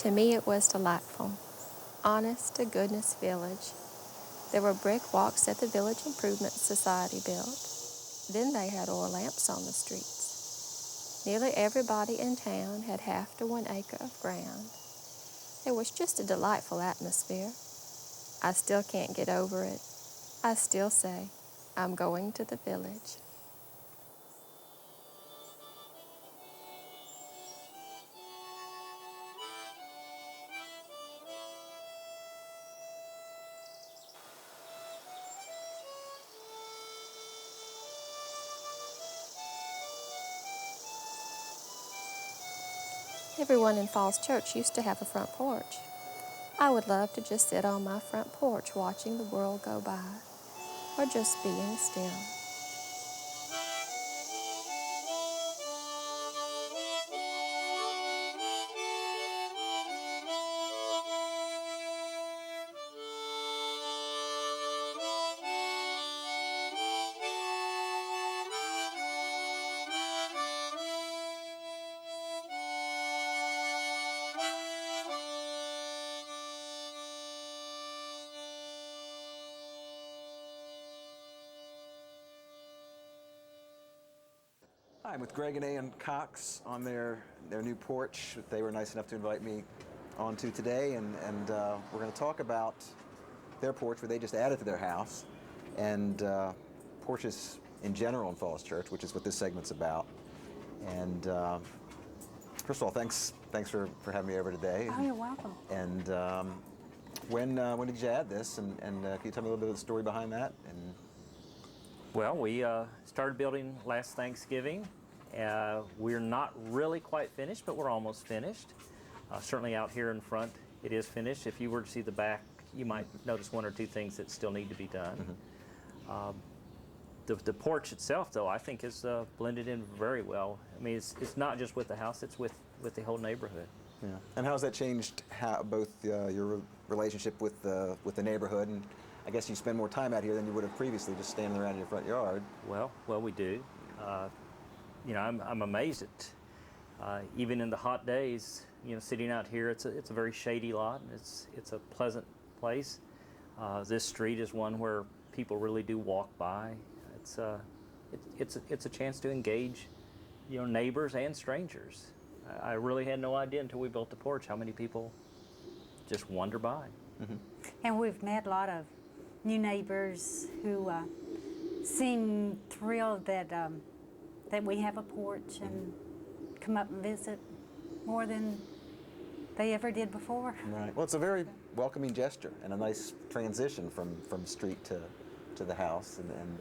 To me, it was delightful. Honest to goodness village. There were brick walks that the Village Improvement Society built. Then they had oil lamps on the streets. Nearly everybody in town had half to 1 acre of ground. It was just a delightful atmosphere. I still can't get over it. I still say, I'm going to the village. Everyone in Falls Church used to have a front porch. I would love to just sit on my front porch watching the world go by, or just being still. Hi, I'm with Greg and Ann Cox on their new porch that they were nice enough to invite me onto today, and we're going to talk about their porch, where they just added to their house, and porches in general in Falls Church, which is what this segment's about. And first of all, thanks for having me over today. Oh, you're welcome. And when did you add this? And can you tell me a little bit of the story behind that? And well, we started building last Thanksgiving. We're not really quite finished, but we're almost finished. Certainly out here in front, it is finished. If you were to see the back, you might notice one or two things that still need to be done. Mm-hmm. The porch itself, though, I think is blended in very well. I mean, it's not just with the house, it's with the whole neighborhood. Yeah. And how has that changed both your relationship with the neighborhood, and I guess you spend more time out here than you would have previously just standing around in your front yard? Well, we do. You know, I'm amazed at even in the hot days. You know, sitting out here, it's a very shady lot, and it's a pleasant place. This street is one where people really do walk by. It's a chance to engage, you know, neighbors and strangers. I really had no idea until we built the porch how many people just wander by. Mm-hmm. And we've met a lot of new neighbors who seem thrilled that we have a porch and come up and visit more than they ever did before. Right. Well, it's a very welcoming gesture and a nice transition from street to the house, and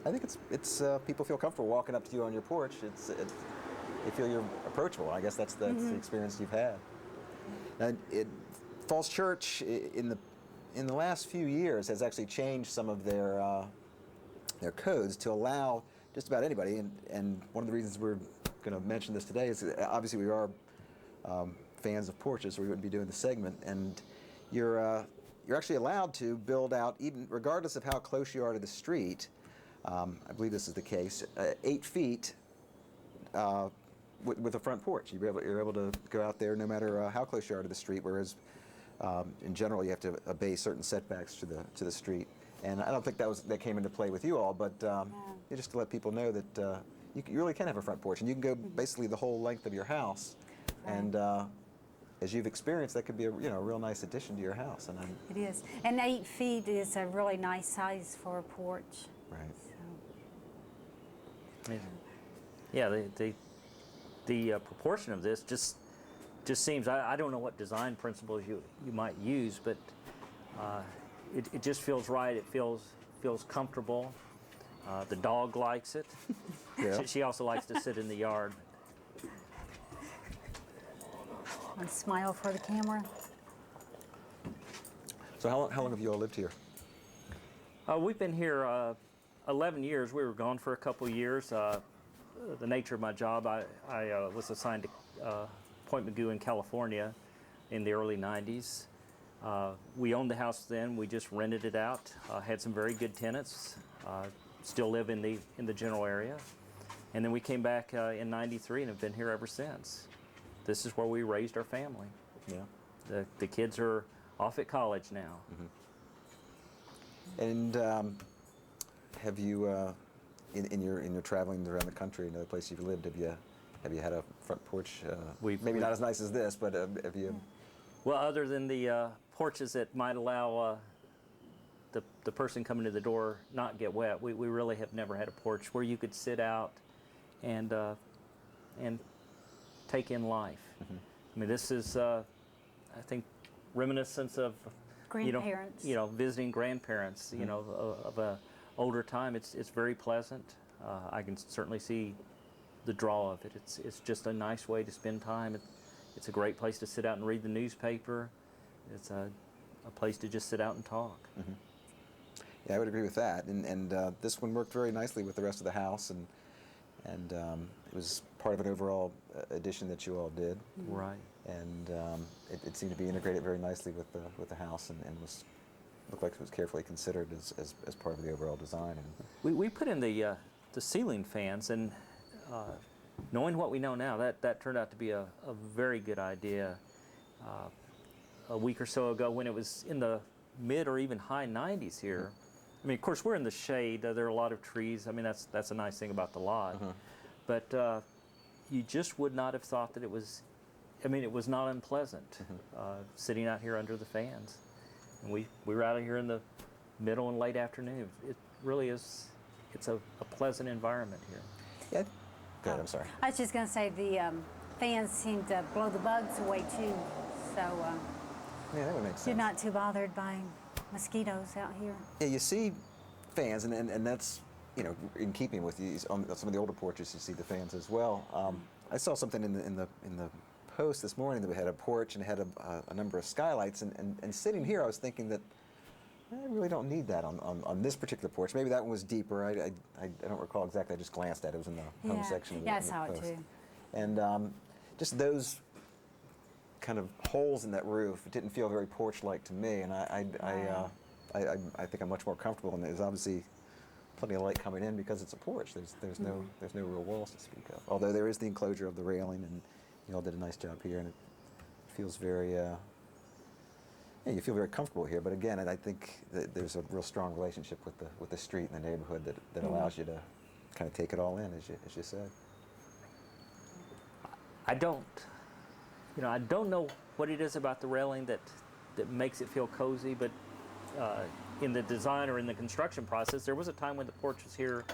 I think it's people feel comfortable walking up to you on your porch. They feel you're approachable. I guess that's mm-hmm. the experience you've had. Now, Falls Church in the last few years has actually changed some of their codes to allow just about anybody, and one of the reasons we're going to mention this today is obviously we are fans of porches, or we wouldn't be doing the segment, and you're actually allowed to build out, even regardless of how close you are to the street. I believe this is the case, 8 feet with a front porch. You're able to go out there no matter how close you are to the street, whereas in general you have to obey certain setbacks to the street. And I don't think that came into play with you all, but just to let people know that you really can have a front porch, and you can go basically the whole length of your house. Right. And as you've experienced, that could be a real nice addition to your house. And it is, and 8 feet is a really nice size for a porch. Right. So. Yeah, the proportion of this just seems, I don't know what design principles you might use, but it just feels right. It feels comfortable. The dog likes it. Yeah. She also likes to sit in the yard. And smile for the camera. So how long have you all lived here? We've been here 11 years. We were gone for a couple years. The nature of my job, I was assigned to Point Mugu in California in the early 90s. We owned the house then. We just rented it out. Had some very good tenants. Still live in the general area. And then we came back in '93 and have been here ever since. This is where we raised our family. Yeah. The kids are off at college now. And have you, in your traveling around the country, another place you've lived, have you had a front porch? Maybe not as nice as this, but have you? Well, other than the porches that might allow the person coming to the door not get wet, we really have never had a porch where you could sit out and take in life. I mean, this is, I think, reminiscence of Grandparents. visiting grandparents, of a older time. It's very pleasant. I can certainly see the draw of it. It's just a nice way to spend time. It's a great place to sit out and read the newspaper. It's a place to just sit out and talk. Yeah, I would agree with that. And this one worked very nicely with the rest of the house, and it was part of an overall addition that you all did. Right. And it seemed to be integrated very nicely with the house, and looked like it was carefully considered as part of the overall design. And We put in the ceiling fans, and knowing what we know now, that turned out to be a very good idea. A week or so ago, when it was in the mid or even high 90s here, I mean, of course, we're in the shade. There are a lot of trees. I mean, that's a nice thing about the lot. But you just would not have thought that it was. I mean, it was not unpleasant sitting out here under the fans. And we were out here in the middle and late afternoon. It really is. It's a pleasant environment here. yeah, go ahead. I'm sorry. I was just going to say the fans seem to blow the bugs away too, so Yeah, that would make sense. you're not too bothered by mosquitoes out here. Yeah, you see fans, and that's in keeping with these on some of the older porches. You see the fans as well. I saw something in the Post this morning that we had a porch and it had a number of skylights, and sitting here, I was thinking that I really don't need that on this particular porch. Maybe that one was deeper. I don't recall exactly. I just glanced at it. It was in the home section. Of Yeah, I the saw it Post. too. And just those kind of holes in that roof, it didn't feel very porch-like to me, and I think I'm much more comfortable. And there's obviously plenty of light coming in because it's a porch. There's no real walls to speak of. Although there is the enclosure of the railing, and you all did a nice job here, and it feels very. You feel very comfortable here. But again, I think that there's a real strong relationship with the street and the neighborhood that allows you to kind of take it all in, as you said. I don't know what it is about the railing that makes it feel cozy, but in the design or in the construction process, there was a time when the porch was here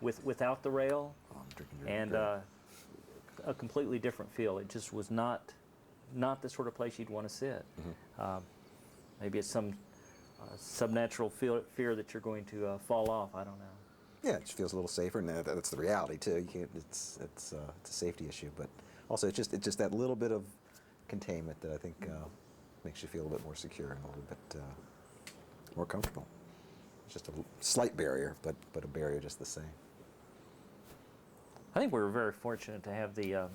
without the rail, Oh, I'm drinking your and drink. a completely different feel. It just was not the sort of place you'd want to sit. Maybe it's some subnatural fear that you're going to fall off. I don't know. Yeah, it just feels a little safer, and that's the reality too. You can't. It's a safety issue, but also it's just that little bit of containment that I think makes you feel a little bit more secure and a little bit more comfortable. It's just a slight barrier, but a barrier just the same. I think we were very fortunate to have the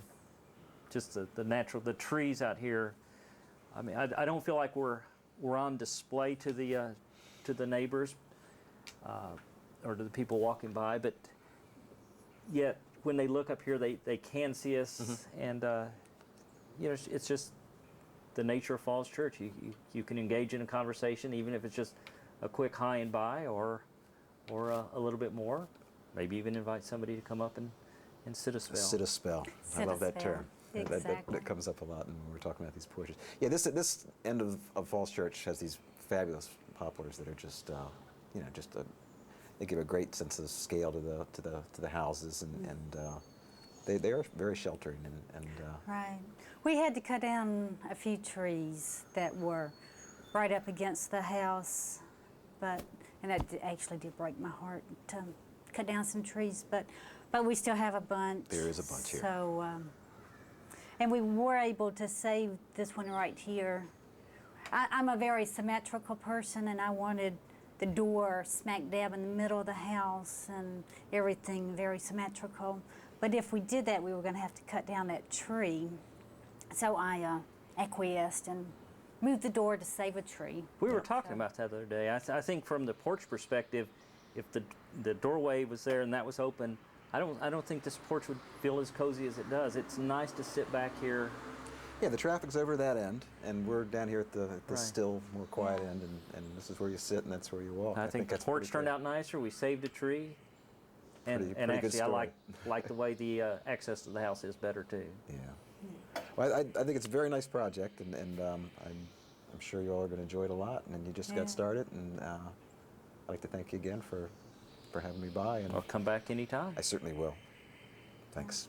trees out here. I mean, I don't feel like we're on display to the neighbors or to the people walking by, but yet when they look up here, they can see us, and it's just the nature of Falls Church. You can engage in a conversation, even if it's just a quick hi and bye, or a little bit more. Maybe even invite somebody to come up and sit a spell. Sit a spell. I Sit love a that spell. term. Exactly. That comes up a lot when we're talking about these porches. Yeah, this end of Falls Church has these fabulous poplars that are just they give a great sense of scale to the houses, and they are very sheltering and Right. We had to cut down a few trees that were right up against the house, and that actually did break my heart to cut down some trees, but we still have a bunch. There is a bunch here. So, and we were able to save this one right here. I'm a very symmetrical person, and I wanted the door smack dab in the middle of the house and everything very symmetrical. But if we did that, we were going to have to cut down that tree. So I acquiesced and moved the door to save a tree. We were talking about that the other day. I think from the porch perspective, if the doorway was there and that was open, I don't think this porch would feel as cozy as it does. It's nice to sit back here Yeah, the traffic's over that end, and we're down here at the Right. still, more quiet end, and this is where you sit and that's where you walk. I think the that's porch pretty turned good. out nicer. We saved a tree. And Pretty good actually, I story. like the way the access to the house is better too. Yeah. Well, I think it's a very nice project, and I'm sure you all are going to enjoy it a lot. And you just Yeah. got started, and I'd like to thank you again for having me by. And I'll come back anytime. I certainly will. Thanks.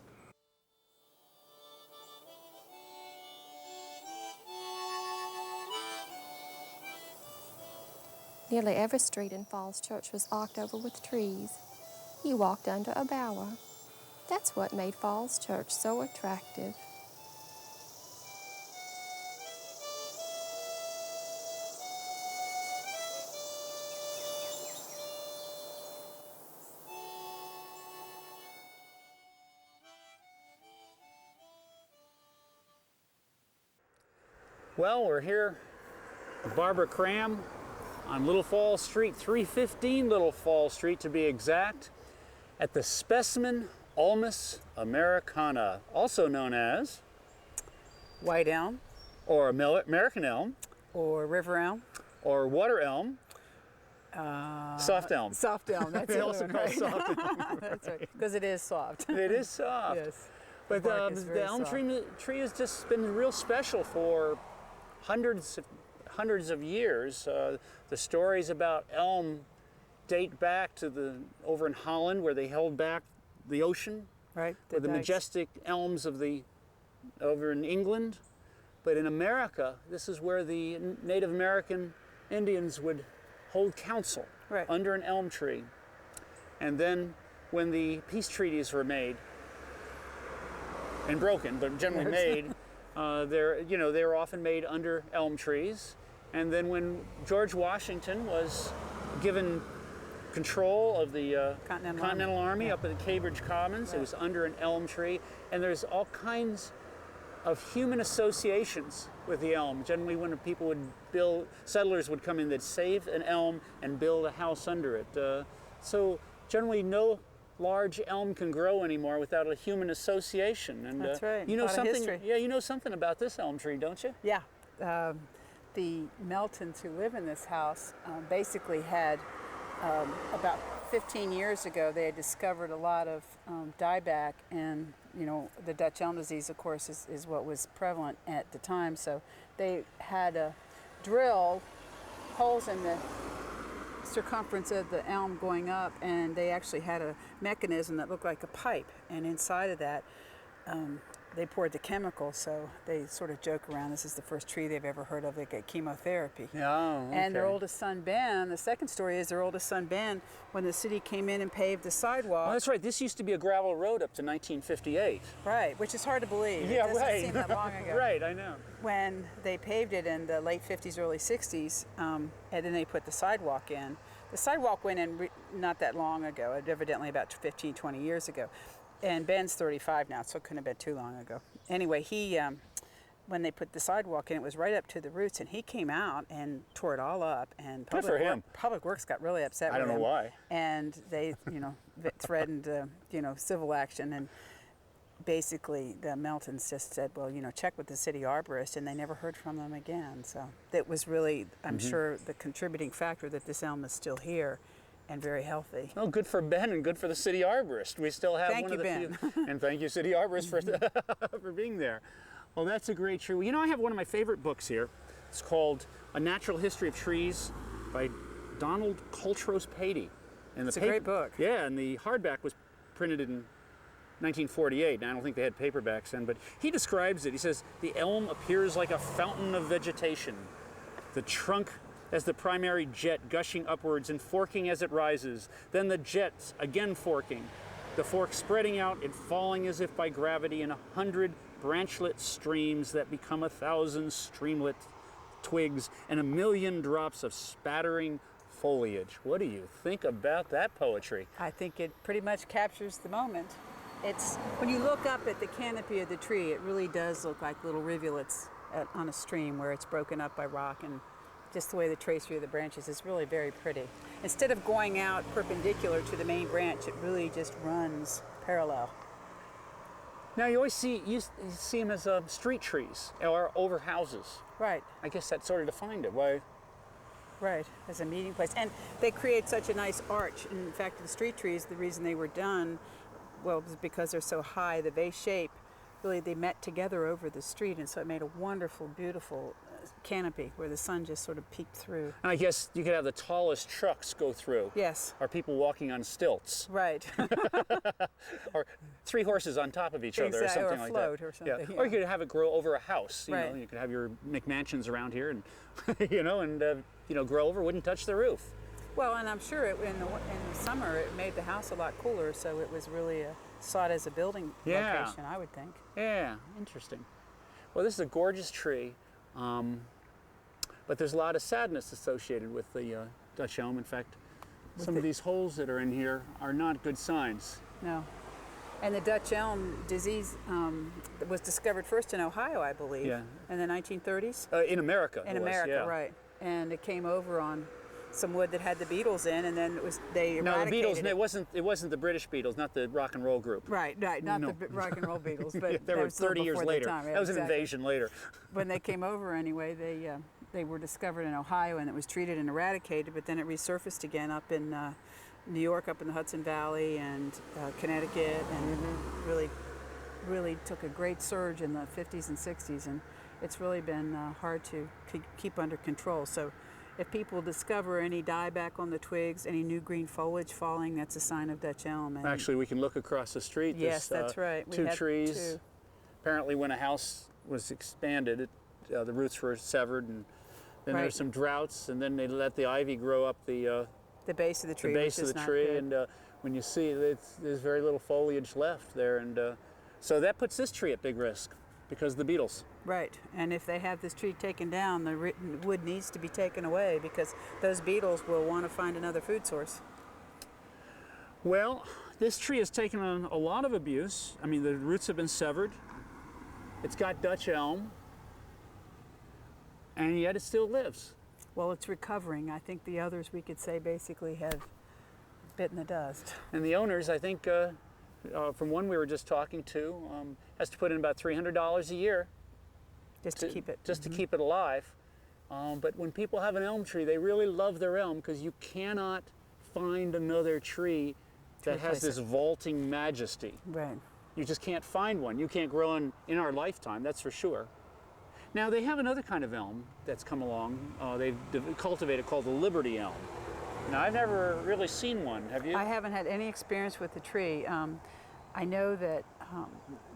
Nearly every street in Falls Church was arched over with trees. You walked under a bower. That's what made Falls Church so attractive. Well, we're here with Barbara Cram on Little Falls Street, 315 Little Falls Street to be exact, at the Specimen Ulmus americana, also known as, White elm or American elm, or river elm. or water elm, soft elm. Soft elm, that's They the also other call one, it right? soft elm. That's right, because it is soft. It is soft. Yes. But bark is very the elm soft. tree has just been real special for hundreds of years. The stories about elm date back to over in Holland, where they held back the ocean, Right. or the dikes. majestic elms over in England. But in America, this is where the Native American Indians would hold council Right. under an elm tree. And then when the peace treaties were made and broken, but generally made, they were often made under elm trees. And then when George Washington was given control of the Continental Army up at the Cambridge Commons, it was under an elm tree. And there's all kinds of human associations with the elm. Generally, when people would settlers would come in, they'd save an elm and build a house under it. So generally, no large elm can grow anymore without a human association. And That's right. you know A lot of something. history. Yeah, you know something about this elm tree, don't you? Yeah. The Meltons who live in this house basically had, about 15 years ago, they had discovered a lot of dieback, and the Dutch elm disease, of course, is what was prevalent at the time. So they had to drill holes in the circumference of the elm going up, and they actually had a mechanism that looked like a pipe, and inside of that they poured the chemical. So they sort of joke around, this is the first tree they've ever heard of that get chemotherapy. Yeah. And their oldest son, Ben, the second story is their oldest son, Ben, when the city came in and paved the sidewalk. Oh, that's right. This used to be a gravel road up to 1958. Right, which is hard to believe. Yeah, it doesn't right. seem that long ago. Right, I know. When they paved it in the late 50s, early 60s, and then they put the sidewalk in. The sidewalk went in not that long ago, evidently about 15, 20 years ago. And Ben's 35 now, so it couldn't have been too long ago. Anyway, he, when they put the sidewalk in, it was right up to the roots, and he came out and tore it all up. And Good for him. Public Works got really upset I with don't know him. why. And they, threatened, civil action. And basically, the Meltons just said, well, check with the city arborist, and they never heard from them again. So that was really, I'm sure, the contributing factor that this elm is still here and very healthy. Oh, good for Ben and good for the city arborist. We still have Thank one you, of the Ben. few. And thank you, city arborist, for being there. Well, that's a great tree. Well, I have one of my favorite books here. It's called A Natural History of Trees by Donald Coltrose Patey. And It's a great book. Yeah, and the hardback was printed in 1948. Now, I don't think they had paperbacks then, but he describes it. He says, the elm appears like a fountain of vegetation. The trunk as the primary jet gushing upwards and forking as it rises. Then the jets again forking. The fork spreading out and falling as if by gravity in 100 branchlet streams that become 1,000 streamlet twigs and 1,000,000 drops of spattering foliage. What do you think about that poetry? I think it pretty much captures the moment. It's, when you look up at the canopy of the tree, it really does look like little rivulets on a stream where it's broken up by rock, and just the way the tracery of the branches is really very pretty. Instead of going out perpendicular to the main branch, it really just runs parallel. Now you always you see them as street trees or over houses. Right. I guess that sort of defined it. Why? Right, as a meeting place. And they create such a nice arch. In fact, the street trees, the reason they were done, well, was because they're so high, the vase shape, really they met together over the street, and so it made a wonderful, beautiful canopy where the sun just sort of peeked through. And I guess you could have the tallest trucks go through. Yes. Or people walking on stilts. Right. Or 3 horses on top of each other or Exactly, or something a like float that. or something, Or yeah. you could have it grow over a house. You know, Right. you could have your McMansions around here and, grow over, wouldn't touch the roof. Well, and I'm sure in the summer it made the house a lot cooler, so it was really sought as a building Yeah. location, I would think. Yeah, interesting. Well, this is a gorgeous tree, but there's a lot of sadness associated with the Dutch elm. In fact, some of these holes that are in here are not good signs. No. And the Dutch elm disease was discovered first in Ohio, I believe, Yeah. in the 1930s. In America. In it was, America, yeah. right. And it came over on some wood that had the beetles in, and then they No, the eradicated Beatles. it. It wasn't the British Beatles, not the rock and roll group. Right, not No. the rock and roll beetles, but They that were was a little 30 years before their later. time. Yeah, That was an exactly. invasion later. When they came over anyway, they were discovered in Ohio, and it was treated and eradicated, but then it resurfaced again up in New York, up in the Hudson Valley, and Connecticut, and really took a great surge in the 50s and 60s, and it's really been hard to keep under control. So if people discover any dieback on the twigs, any new green foliage falling, that's a sign of Dutch elm. And Actually, we can look across the street. yes, There's, that's right. We 2 had trees. 2. Apparently, when a house was expanded, the roots were severed, and then there were Right. some droughts, and then they let the ivy grow up the The base of the tree. base which of is the not tree, good. and when you see it, there's very little foliage left there, and so that puts this tree at big risk because of the beetles. Right, and if they have this tree taken down, the wood needs to be taken away because those beetles will want to find another food source. Well, this tree has taken on a lot of abuse. I mean, the roots have been severed. It's got Dutch elm, and yet it still lives. Well, it's recovering. I think the others, we could say, basically have bitten the dust. And the owners, I think, from one we were just talking to, has to put in about $300 a year Just to keep it. just to keep it alive. But when people have an elm tree, they really love their elm because you cannot find another tree that has replace this vaulting majesty. Right. You just can't find one. You can't grow in our lifetime, that's for sure. Now they have another kind of elm that's come along. They've cultivated called the Liberty elm. Now I've never really seen one. Have you? I haven't had any experience with the tree. I know that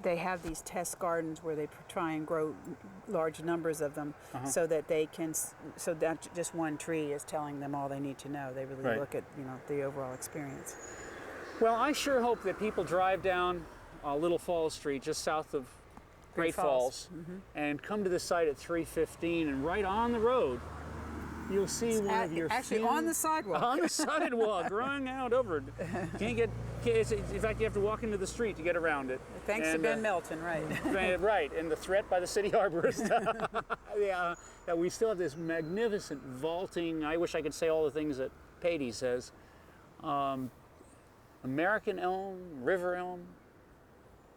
they have these test gardens where they try and grow large numbers of them so that they can, so that just one tree is telling them all they need to know. They really Right. look at, the overall experience. Well, I sure hope that people drive down Little Falls Street, just south of Great Falls, and come to the site at 3:15, and right on the road, you'll see one of your Actually, on the sidewalk. on the sidewalk, growing out over it. In fact, you have to walk into the street to get around it. Thanks to And, Ben Melton, right. Right, and the threat by the city arborist. Yeah, we still have this magnificent vaulting. I wish I could say all the things that Patey says. American elm, river elm.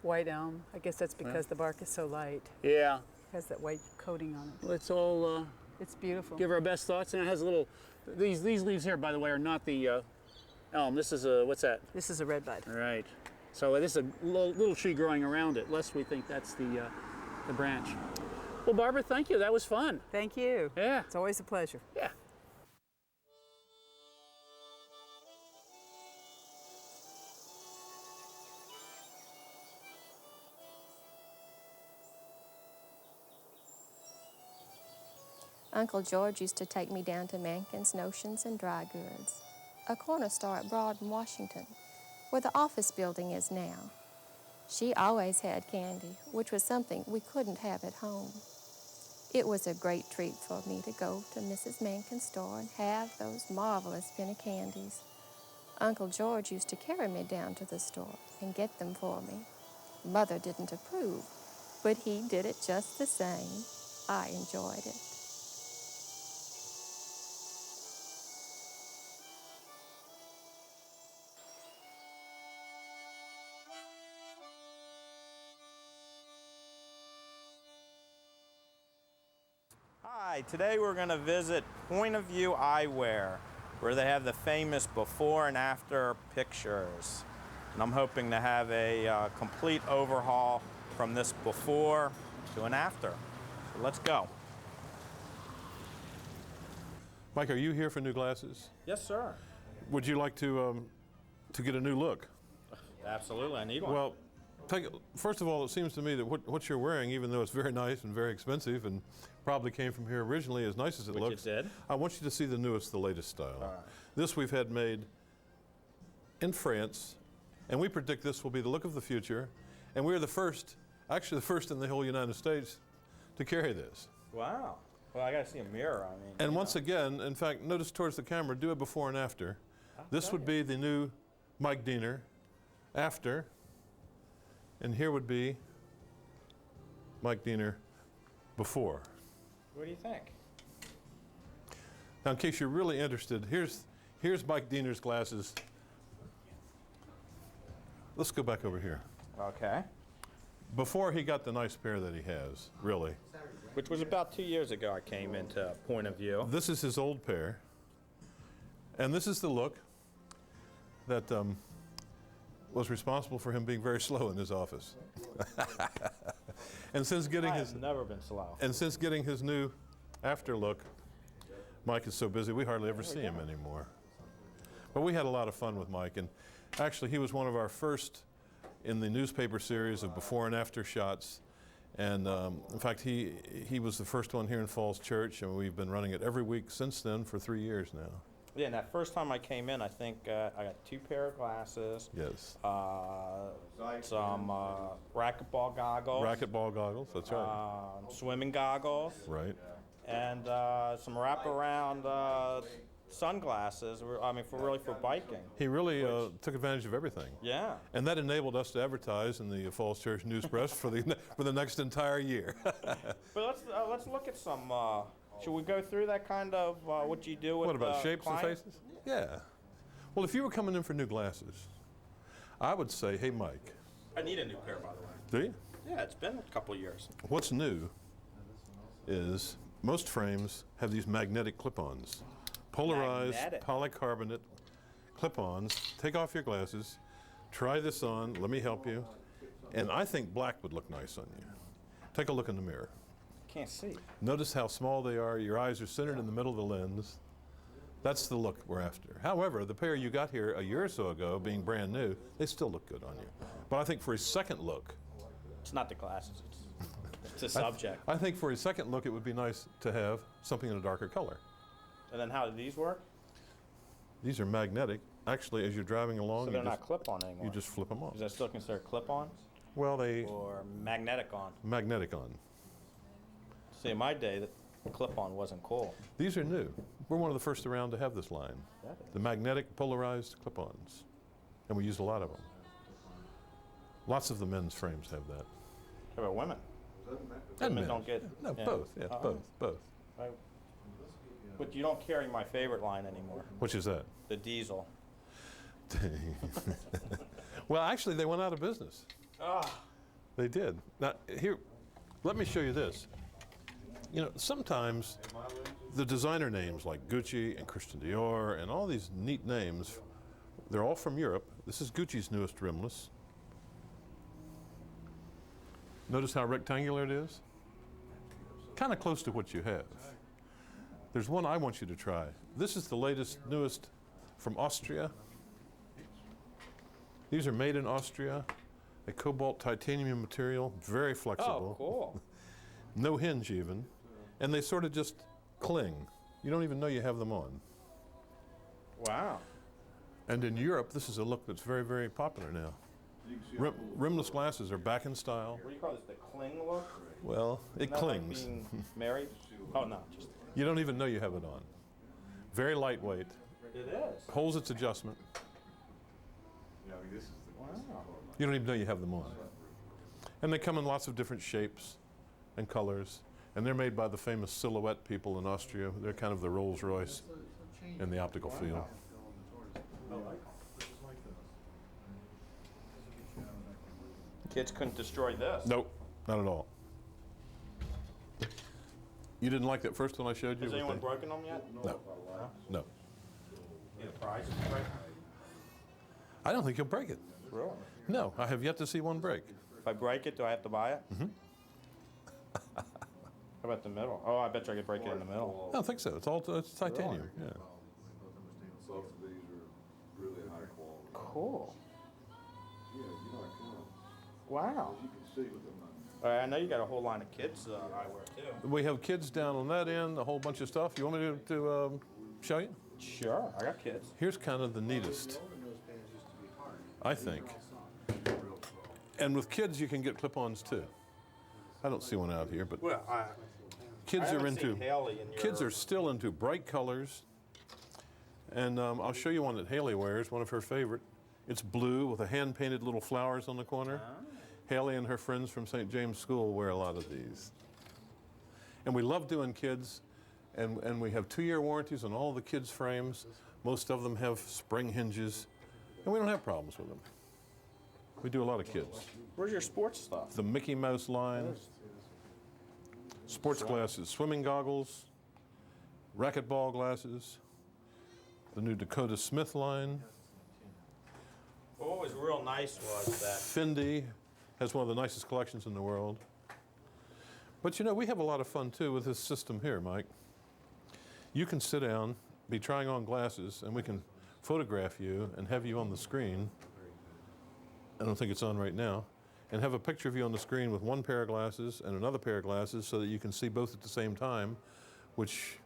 White elm. I guess that's because the bark is so light. Yeah, It has that white coating on it. let's all It's beautiful. give our best thoughts. And it has a little. These leaves here, by the way, are not the elm. This is a what's that? This is a redbud. All right. So this is a little tree growing around it, lest we think that's the branch. Well, Barbara, thank you. That was fun. Thank you. Yeah. It's always a pleasure. Yeah. Uncle George used to take me down to Mankin's Notions and Dry Goods, a corner store at Broad in Washington, where the office building is now. She always had candy, which was something we couldn't have at home. It was a great treat for me to go to Mrs. Mankin's store and have those marvelous penny candies. Uncle George used to carry me down to the store and get them for me. Mother didn't approve, but he did it just the same. I enjoyed it. Hi, today we're going to visit Point of View Eyewear, where they have the famous before and after pictures. And I'm hoping to have a complete overhaul from this before to an after. So let's go. Mike, are you here for new glasses? Yes, sir. Would you like to get a new look? Absolutely, I need one. Well, first of all, it seems to me that what you're wearing, even though it's very nice and very expensive and probably came from here originally, as nice as it Which looks, it did. I want you to see the newest, the latest style. All right. This we've had made in France, and we predict this will be the look of the future, and we're the first, actually the first in the whole United States to carry this. Wow. Well, I got to see a mirror, I mean. And once again, in fact, notice towards the camera, do a before and after. This would be the new Mike Diener after, and here would be Mike Diener before. What do you think? Now, in case you're really interested, here's Mike Diener's glasses. Let's go back over here. Okay. Before he got the nice pair that he has, really. Which was about 2 years ago I came into Point of View. This is his old pair. And this is the look that was responsible for him being very slow in his office. And since getting I've never been slow. And since getting his new after look, Mike is so busy we hardly ever see him anymore. But we had a lot of fun with Mike, and actually he was one of our first in the newspaper series of before and after shots. And in fact, he was the first one here in Falls Church, and we've been running it every week since then for 3 years now. Yeah, and that first time I came in, I think I got 2 pair of glasses. Yes. Some racquetball goggles. Racquetball goggles, that's right. Swimming goggles. Right. And some wraparound sunglasses. I mean, for biking. He really took advantage of everything. Yeah. And that enabled us to advertise in the Falls Church News Press for the next entire year. But let's look at some. Should we go through that kind of what you do with What about shapes and clients? faces? Yeah. Well, if you were coming in for new glasses, I would say, hey, Mike. I need a new pair, by the way. Do you? Yeah, it's been a couple of years. What's new is most frames have these magnetic clip-ons. Polarized Magnetic. polycarbonate clip-ons. Take off your glasses. Try this on. Let me help you. And I think black would look nice on you. Take a look in the mirror. Can't see. Notice how small they are. Your eyes are centered in the middle of the lens. That's the look we're after. However, the pair you got here a year or so ago, being brand new, they still look good on you. But I think for a second look, It's not the glasses. It's a subject. I think for a second look, it would be nice to have something in a darker color. And then how do these work? These are magnetic. Actually, as you're driving along, So they're not clip-on anymore. you just flip them off. Is that still considered clip-on Well, they or magnetic on? magnetic on. See, in my day, the clip-on wasn't cool. These are new. We're one of the first around to have this line. That is. The magnetic polarized clip-ons. And we use a lot of them. Lots of the men's frames have that. How about women? And Women men. don't get. No, yeah. both. Yeah, Uh-huh. both. Right. But you don't carry my favorite line anymore, Which is that? the diesel. Well, actually, they went out of business. Ah. They did. Now, here, let me show you this. You know, sometimes the designer names like Gucci and Christian Dior and all these neat names, they're all from Europe. This is Gucci's newest rimless. Notice how rectangular it is? Kind of close to what you have. There's one I want you to try. This is the latest, newest from Austria. These are made in Austria, a cobalt titanium material, very flexible. Oh, cool. No hinge even, and they sort of just cling. You don't even know you have them on. Wow. And in Europe, this is a look that's very, very popular now. Rimless glasses are back in style. What do you call this? The cling look? Well, it Isn't that like clings. being married? Oh no, just. You don't even know you have it on. Very lightweight, It is. holds its adjustment. Wow. You don't even know you have them on. And they come in lots of different shapes and colors. And they're made by the famous Silhouette people in Austria. They're kind of the Rolls Royce in the optical field. Kids couldn't destroy this. Nope, not at all. You didn't like that first one I showed you? Has with anyone the- broken them yet? No. No. Need a prize if you break them? I don't think you'll break it. Really? No, I have yet to see one break. If I break it, do I have to buy it? Mm-hmm. How about the middle? Oh, I bet you I could break it in the middle. I don't think so. It's titanium. Yeah. Both of these are really high quality. Cool. Yeah, you know, I can. Wow. You can see with them. All right, I know you got a whole line of kids eyewear too. We have kids down on that end, a whole bunch of stuff. You want me to show you? Sure, I got kids. Here's kind of the neatest, I think. And with kids, you can get clip-ons too. I don't see one out here, but Well, kids I are haven't into. seen Haley in your... Kids are still into bright colors. And I'll show you one that Haley wears, one of her favorite. It's blue with a hand-painted little flowers on the corner. Haley and her friends from St. James School wear a lot of these. And we love doing kids, and we have 2-year warranties on all the kids' frames. Most of them have spring hinges, and we don't have problems with them. We do a lot of kids. Where's your sports stuff? The Mickey Mouse line, sports glasses, swimming goggles, racquetball glasses, the new Dakota Smith line. What was real nice was that... Fendi has one of the nicest collections in the world. But you know, we have a lot of fun too with this system here, Mike. You can sit down, be trying on glasses, and we can photograph you and have you on the screen. I don't think it's on right now. And have a picture of you on the screen with one pair of glasses and another pair of glasses so that you can see both at the same time, which,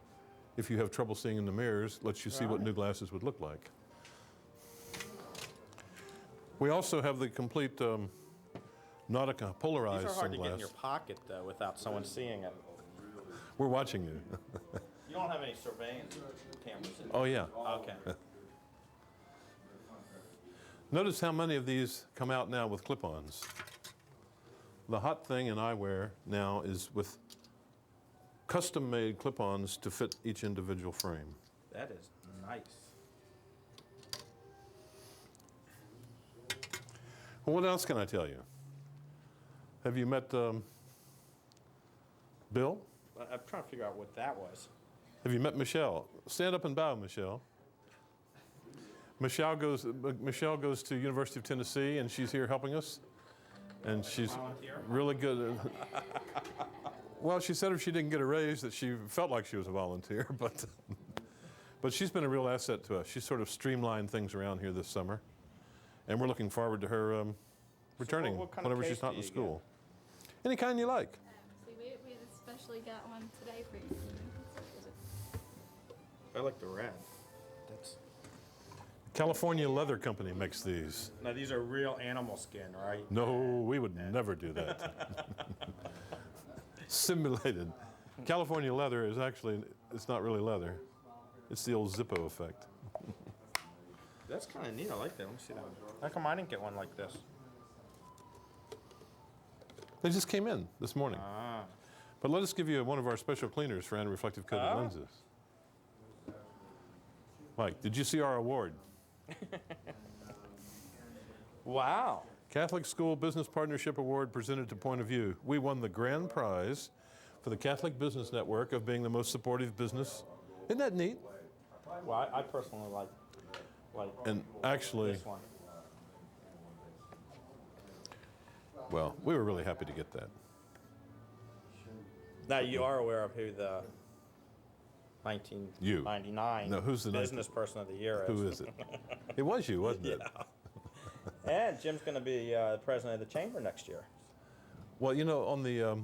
if you have trouble seeing in the mirrors, lets you see what new glasses would look like. We also have the complete Nautica polarized These are hard to get in sunglass. your pocket, though, without someone seeing it. We're watching you. You don't have any surveillance cameras in Oh yeah. Okay. Notice how many of these come out now with clip-ons. The hot thing in eyewear now is with custom-made clip-ons to fit each individual frame. That is nice. Well, what else can I tell you? Have you met Bill? I'm trying to figure out what that was. Have you met Michelle? Stand up and bow, Michelle. Michelle goes to University of Tennessee, and she's here helping us. And she's Volunteer? really good. Well, she said if she didn't get a raise that she felt like she was a volunteer, but she's been a real asset to us. She's sort of streamlined things around here this summer, and we're looking forward to her returning what kind of whenever case she's not do in you school. Any kind you like. See, we especially got one today for you. I like the red. That's... California Leather Company makes these. Now, these are real animal skin, right? No, we would never do that. Simulated. California leather is actually, it's not really leather. It's the old Zippo effect. That's kind of neat. I like that. Let me see that one. How come I didn't get one like this? They just came in this morning. Ah. But let us give you one of our special cleaners for anti-reflective coated Oh. lenses. Mike, did you see our award? Wow. Catholic School Business Partnership Award presented to Point of View. We won the grand prize for the Catholic Business Network of being the most supportive business. Isn't that neat? Well, I personally like And actually, this one. well, we were really happy to get that. Now, you are aware of who the 1999 No, who's the Business Person of the Year is. Who is it? It was you, wasn't it? And Jim's going to be the president of the chamber next year. Well, you know, on the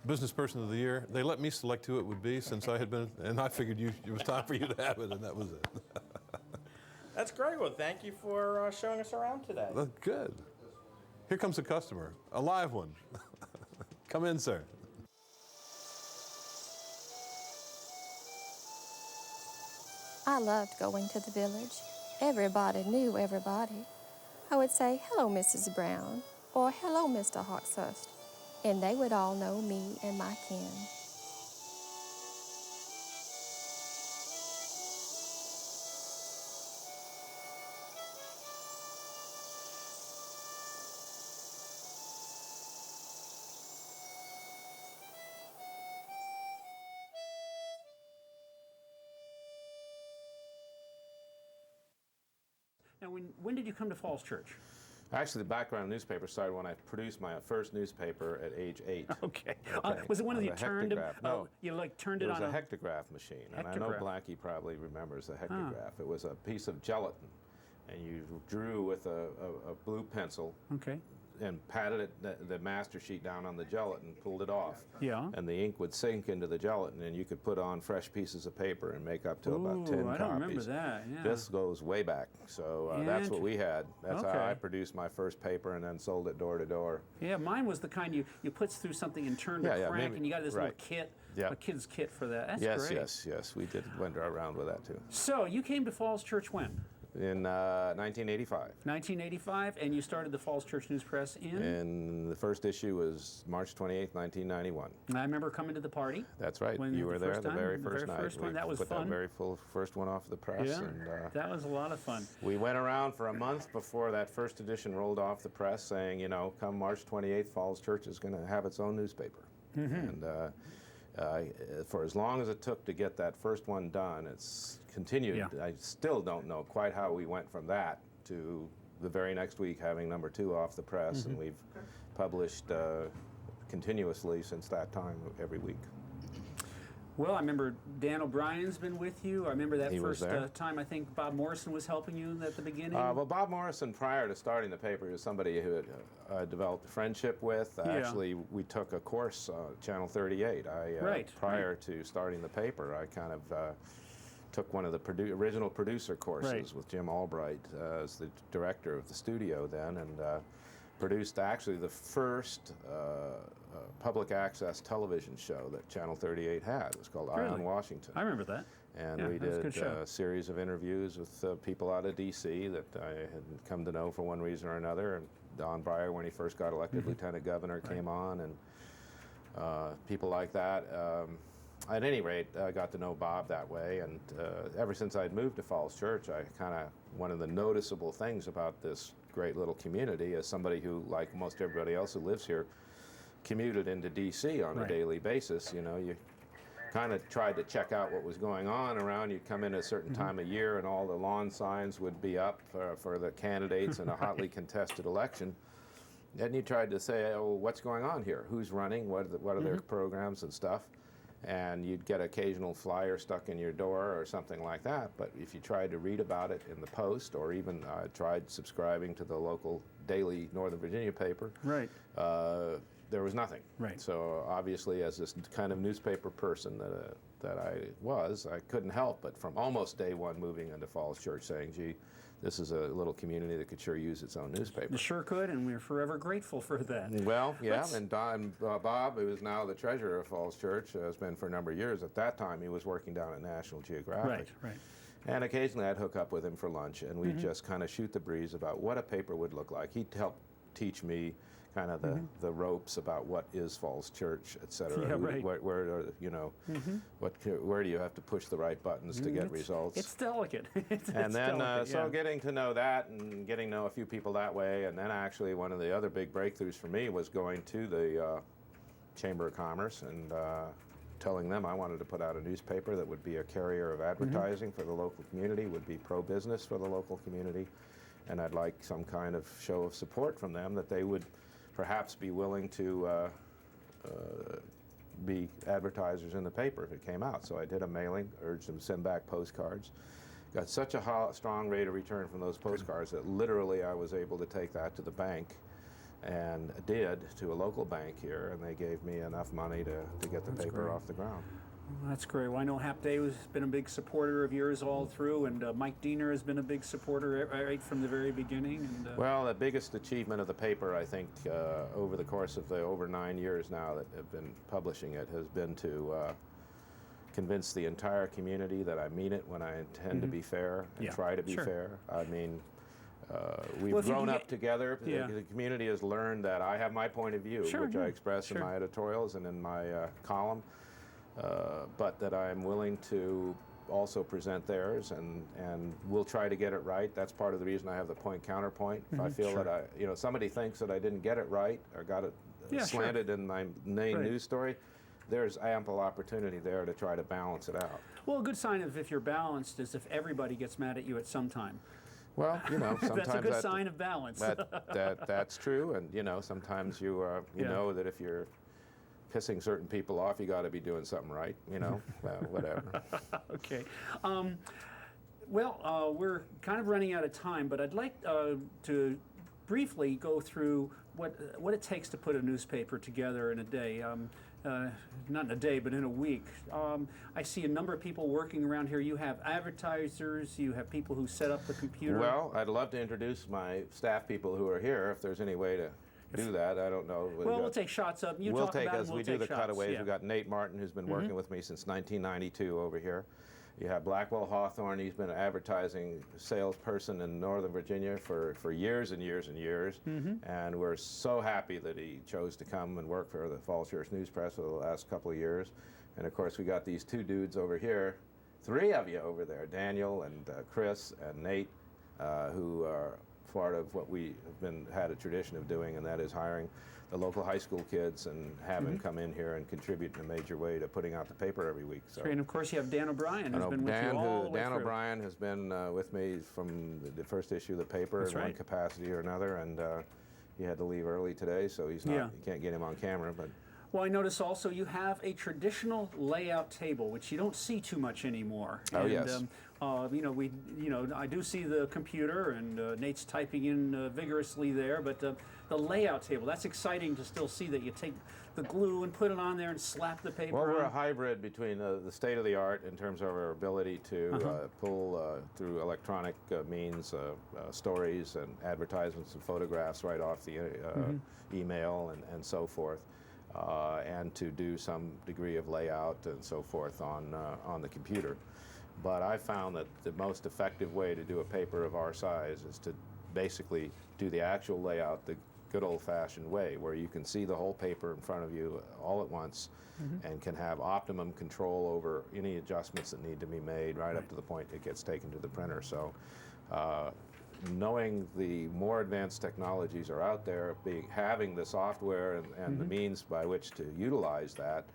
Business Person of the Year, they let me select who it would be since I had been, and I figured it was time for you to have it, and that was it. That's great. Well, thank you for showing us around today. That's good. Here comes a customer, a live one. Come in, sir. I loved going to the village. Everybody knew everybody. I would say, "Hello, Mrs. Brown," or "Hello, Mr. Hawkshurst," and they would all know me and my kin. Now, when did you come to Falls Church? Actually, the background newspaper started when I produced my first newspaper at age 8. Okay. Okay. Was it one of On you a turned? hectograph. No. You like turned It it was on a hectograph machine, and I know Hectograph. Blackie probably remembers the hectograph. It was a piece of gelatin, and you drew with a blue pencil Okay. and patted the master sheet down on the gelatin, pulled it off, Yeah. and the ink would sink into the gelatin, and you could put on fresh pieces of paper and make up to about 10 Ooh, I copies. don't remember that. Yeah. This goes way back, so that's what we had. That's Okay. how I produced my first paper and then sold it door to door. Yeah, mine was the kind you put through something and turned Yeah, the yeah, crank, maybe- and you got this little right. kit, Yeah. a kid's kit for that. That's Yes, great. yes, we went around with that too. So you came to Falls Church when? In 1985. 1985, and you started the Falls Church News Press in? And the first issue was March 28th, 1991. And I remember coming to the party. That's right. When You the were there first the time, very the first very night. first one. We That was put fun. that very first one off the press. Yeah, And, that was a lot of fun. we went around for a month before that first edition rolled off the press saying, come March 28th, Falls Church is going to have its own newspaper. And for as long as it took to get that first one done, it's continued. Yeah. I still don't know quite how we went from that to the very next week having number 2 off the press, and we've published continuously since that time every week. Well, I remember Dan O'Brien's been with you. I remember that He was first there. time I think Bob Morrison was helping you at the beginning. Well, Bob Morrison, prior to starting the paper, was somebody who had developed a friendship with. Yeah. Actually, we took a course, Channel 38. Prior to starting the paper, I kind of took one of the original producer courses Right. with Jim Albright as the director of the studio then, and produced actually the first public access television show that Channel 38 had. It was called Eye on Really? Washington. I remember that. And Yeah, we that was a good did show. a series of interviews with people out of D.C. that I had come to know for one reason or another. And Don Breyer, when he first got elected lieutenant governor, came on, and people like that. At any rate, I got to know Bob that way. And ever since I'd moved to Falls Church, one of the noticeable things about this great little community as somebody who, like most everybody else who lives here, commuted into D.C. on a Right. daily basis. You kind of tried to check out what was going on around. You'd come in at a certain time of year and all the lawn signs would be up for the candidates in a hotly contested election. Then you tried to say, oh, what's going on here? Who's running? What are their programs and stuff? And you'd get occasional flyer stuck in your door or something like that. But if you tried to read about it in the Post, or even tried subscribing to the local daily Northern Virginia paper, Right. there was nothing. Right. So obviously, as this kind of newspaper person that I was, I couldn't help but from almost day one moving into Falls Church saying, gee, this is a little community that could sure use its own newspaper. You sure could, and we're forever grateful for that. Well, yeah, Let's- and Bob, who is now the treasurer of Falls Church, has been for a number of years. At that time, he was working down at National Geographic. Right. And occasionally I'd hook up with him for lunch, and we'd just kind of shoot the breeze about what a paper would look like. He'd help teach me kind of the ropes about what is Falls Church, et cetera. Yeah, right. Where do you have to push the right buttons to get results? It's delicate. It's And then, delicate, so yeah. getting to know that and getting to know a few people that way, and then actually one of the other big breakthroughs for me was going to the Chamber of Commerce and telling them I wanted to put out a newspaper that would be a carrier of advertising for the local community, would be pro-business for the local community, and I'd like some kind of show of support from them that they would perhaps be willing to be advertisers in the paper if it came out. So I did a mailing, urged them to send back postcards. Got such a strong rate of return from those postcards that literally I was able to take that to the bank, and did, to a local bank here, and they gave me enough money to get the paper great. off the ground. Well, that's great. Well, I know Hap Day has been a big supporter of yours all through, and Mike Diener has been a big supporter right from the very beginning. And, Well, the biggest achievement of the paper, I think, over the course of the over 9 years now that have been publishing it, has been to convince the entire community that I mean it when I intend to be fair and Yeah, try to be sure. fair. I mean, we've Well, if you grown can up get- together. Yeah. The community has learned that I have my point of view, Sure, which yeah, I express sure. in my editorials and in my column, but that I'm willing to also present theirs, and we'll try to get it right. That's part of the reason I have the point counterpoint. If I feel sure. that somebody thinks that I didn't get it right or got it Yeah, sure. slanted in my main Right. news story, there's ample opportunity there to try to balance it out. well, a good sign of if you're balanced is if everybody gets mad at you at some time. Well, you know, sometimes That's a good sign of balance. that's true, and you know, sometimes you Yeah. know that if you're pissing certain people off, you got to be doing something right. You know, whatever. Okay. We're kind of running out of time, but I'd like to briefly go through what it takes to put a newspaper together in a day. Not in a day, but in a week. I see a number of people working around here. You have advertisers, you have people who set up the computer. Well, I'd love to introduce my staff people who are here, if there's any way to do that. I don't know. Well, we'll take shots of them. You we'll talk take about as them, we we'll do take the shots, cutaways. yeah. We've got Nate Martin, who's been working with me since 1992 over here. You have Blackwell Hawthorne. He's been an advertising salesperson in Northern Virginia for years and years and years. And we're so happy that he chose to come and work for the Falls Church News Press for the last couple of years. And of course, we got these two dudes over here, three of you over there, Daniel and Chris and Nate, who are part of what we have had a tradition of doing, and that is hiring the local high school kids and have them come in here and contribute in a major way to putting out the paper every week. So. And of course, you have Dan O'Brien, who's been with you all the way Dan through. O'Brien has been with me from the first issue of the paper in one capacity or another, and he had to leave early today, so he's not. You can't get him on camera, but. Well, I notice also you have a traditional layout table, which you don't see too much anymore. Oh, and, yes. I do see the computer, and Nate's typing in vigorously there, but the layout table, that's exciting to still see that you take the glue and put it on there and slap the paper Well, we're on. a hybrid between the state of the art in terms of our ability to pull through electronic means stories and advertisements and photographs right off the email and so forth. And to do some degree of layout and so forth on the computer. But I found that the most effective way to do a paper of our size is to basically do the actual layout the good old-fashioned way, where you can see the whole paper in front of you all at once and can have optimum control over any adjustments that need to be made right up to the point it gets taken to the printer. So knowing the more advanced technologies are out there, having the software and the means by which to utilize that,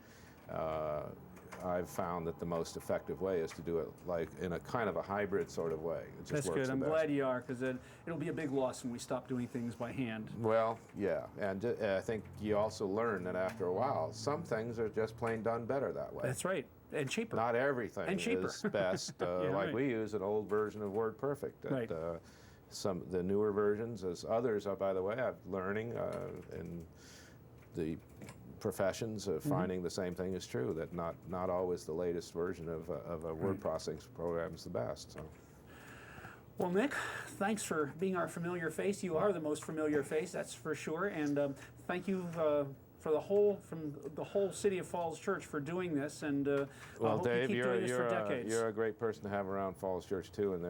I've found that the most effective way is to do it like in a kind of a hybrid sort of way. It just That's works good. the I'm best. glad you are, because it'll be a big loss when we stop doing things by hand. Well, yeah, and I think you also learn that after a while, some things are just plain done better that way. That's right, and cheaper. Not everything And cheaper. is best. Like we use an old version of WordPerfect. Right. Some the newer versions, as others are, by the way, I'm learning in the professions of finding the same thing is true, that not always the latest version of a word processing program is the best. So. Well, Mick, thanks for being our familiar face. You are the most familiar face, that's for sure. And thank you from the whole City of Falls Church for doing this. And I well, hope Dave, you keep doing this for decades. you're a great person to have around Falls Church too, and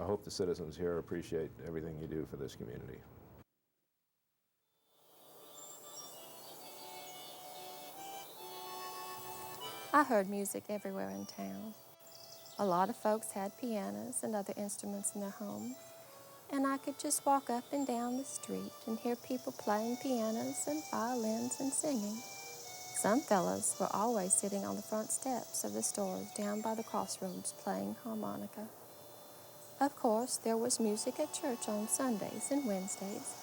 I hope the citizens here appreciate everything you do for this community. I heard music everywhere in town. A lot of folks had pianos and other instruments in their homes, and I could just walk up and down the street and hear people playing pianos and violins and singing. Some fellas were always sitting on the front steps of the stores down by the crossroads playing harmonica. Of course, there was music at church on Sundays and Wednesdays.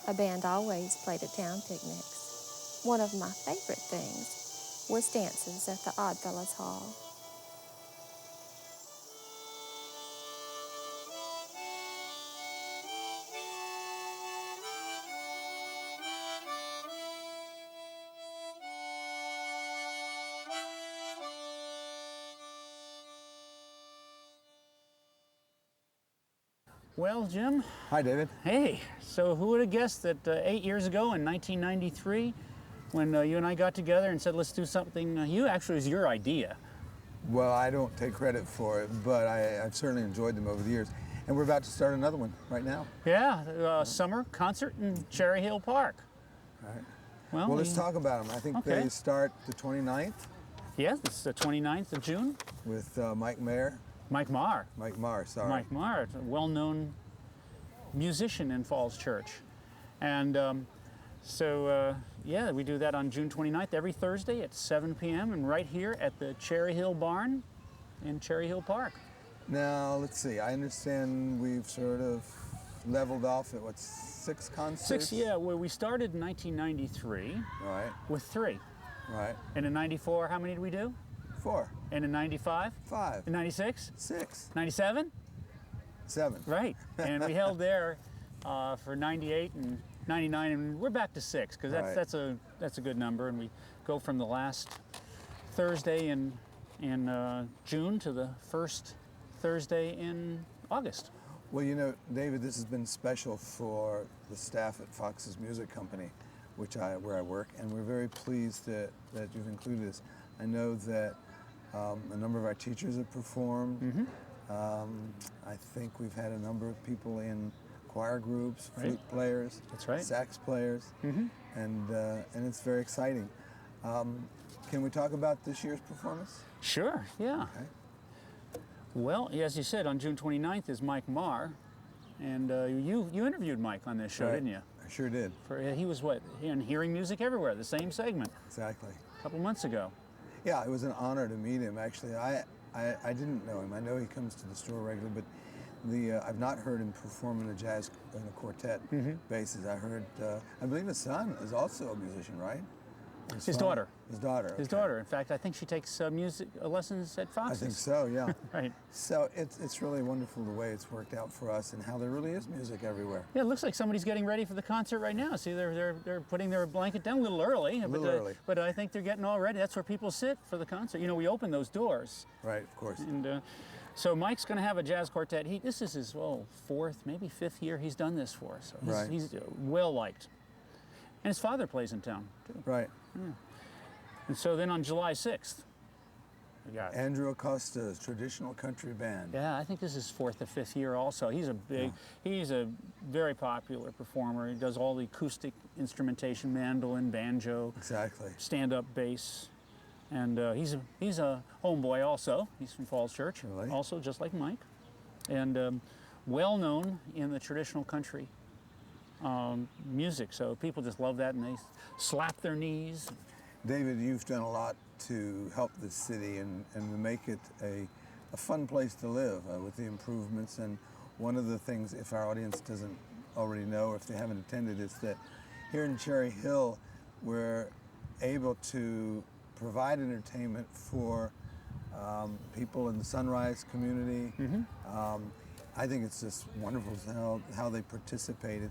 A band always played at town picnics. One of my favorite things was dances at the Oddfellows Hall. Well, Jim. Hi, David. Hey, so who would have guessed that 8 years ago in 1993, when you and I got together and said, let's do something, it was your idea. Well, I don't take credit for it, but I've certainly enjoyed them over the years. And we're about to start another one right now. Yeah, summer concert in Cherry Hill Park. All right. Well, Let's talk about them. I think they start the 29th. Yes, it's the 29th of June. With Mike Maher. Mike Marr. Mike Marr, sorry. Mike Marr, a well-known musician in Falls Church. And yeah, we do that on June 29th every Thursday at 7 p.m. and right here at the Cherry Hill Barn in Cherry Hill Park. Now, let's see. I understand we've sort of leveled off at, what, 6 concerts? 6, yeah. Well, we started in 1993 Right, with 3. right. And in 94, how many did we do? 4, And in 95? 5, In 96? 6, 97? 7. Right. And we held there for 98 and 99, and we're back to 6 because Right. that's a good number. And we go from the last Thursday in June to the first Thursday in August. Well, you know, David, this has been special for the staff at Fox's Music Company, where I work, and we're very pleased that you've included this. I know that a number of our teachers have performed. Mm-hmm. I think we've had a number of people in choir groups, Right. flute players, That's right. sax players, Mm-hmm. and it's very exciting. Can we talk about this year's performance? Sure, yeah. Okay. Well, as you said, on June 29th is Mike Marr, and you interviewed Mike on this show, Right. didn't you? I sure did. He was in Hearing Music Everywhere, the same segment, Exactly. a couple months ago. Yeah, it was an honor to meet him. Actually, I didn't know him. I know he comes to the store regularly, but I've not heard him perform in a quartet basis. I believe his son is also a musician, right? His daughter. His daughter. His okay. daughter. In fact, I think she takes music lessons at I Fox's. think so. Yeah. Right. So it's really wonderful the way it's worked out for us and how there really is music everywhere. Yeah, it looks like somebody's getting ready for the concert right now. See, they're putting their blanket down a little early. Early. But I think they're getting all ready. That's where people sit for the concert. You know, we open those doors. Right. Of course. And so Mike's going to have a jazz quartet. This is his 4th, maybe 5th year he's done this for us. So Right. He's well liked. And his father plays in town, too. Right. And so then on July 6th, we got Andrew Acosta's traditional country band. Yeah, I think this is 4th or 5th year also. He's a very popular performer. He does all the acoustic instrumentation, mandolin, banjo, Exactly. stand-up bass. And he's a homeboy also. He's from Falls Church, Really? also just like Mike. And well known in the traditional country music. So people just love that and they slap their knees. David, you've done a lot to help this city and to make it a fun place to live with the improvements. And one of the things, if our audience doesn't already know, or if they haven't attended, is that here in Cherry Hill, we're able to provide entertainment for people in the Sunrise community. I think it's just wonderful how they participate.